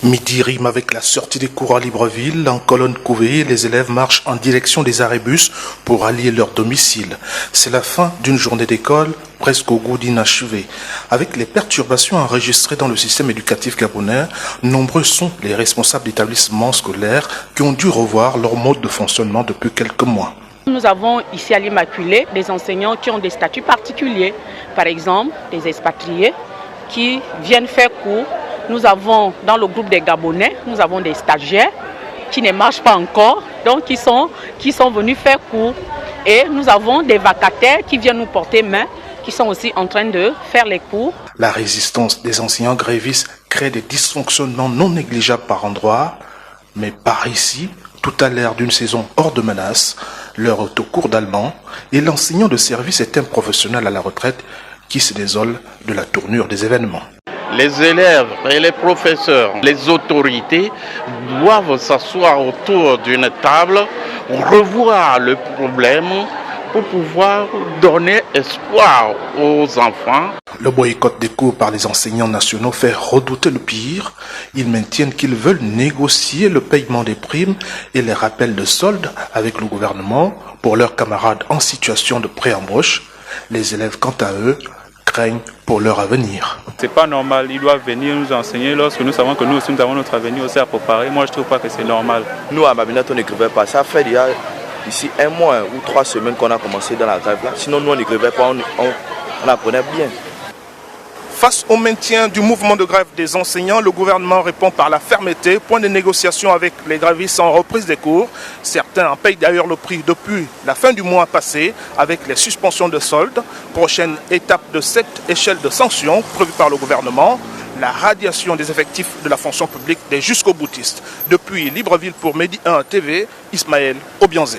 Midi rime avec la sortie des cours à Libreville. En colonne couvée, les élèves marchent en direction des arrêts-bus pour allier leur domicile. C'est la fin d'une journée d'école presque au goût d'inachevé. Avec les perturbations enregistrées dans le système éducatif gabonais, nombreux sont les responsables d'établissements scolaires qui ont dû revoir leur mode de fonctionnement depuis quelques mois. Nous avons ici à l'Immaculée des enseignants qui ont des statuts particuliers. Par exemple, des expatriés qui viennent faire cours. Nous avons dans le groupe des Gabonais, nous avons des stagiaires qui ne marchent pas encore, donc qui sont venus faire cours. Et nous avons des vacataires qui viennent nous porter main, qui sont aussi en train de faire les cours. La résistance des enseignants grévistes crée des dysfonctionnements non négligeables par endroits, mais par ici, tout à l'ère d'une saison hors de menace, l'heure est au cours d'allemand et l'enseignant de service est un professionnel à la retraite qui se désole de la tournure des événements. Les élèves et les professeurs, les autorités doivent s'asseoir autour d'une table, revoir le problème pour pouvoir donner espoir aux enfants. Le boycott des cours par les enseignants nationaux fait redouter le pire. Ils maintiennent qu'ils veulent négocier le paiement des primes et les rappels de soldes avec le gouvernement pour leurs camarades en situation de pré-embauche. Les élèves, quant à eux, craignent pour leur avenir. C'est pas normal, ils doivent venir nous enseigner lorsque nous savons que nous aussi nous avons notre avenir aussi à préparer. Moi je trouve pas que c'est normal. Nous à Mabinat on n'écrivait pas, ça fait déjà ici 1 mois ou 3 semaines qu'on a commencé dans la grève là. Sinon nous on n'écrivait pas, on apprenait bien. Face au maintien du mouvement de grève des enseignants, le gouvernement répond par la fermeté. Point de négociation avec les grévistes en reprise des cours. Certains en payent d'ailleurs le prix depuis la fin du mois passé avec les suspensions de soldes. Prochaine étape de cette échelle de sanctions prévue par le gouvernement, la radiation des effectifs de la fonction publique des jusqu'au boutistes. Depuis Libreville pour Medi 1 TV, Ismaël Obianzé.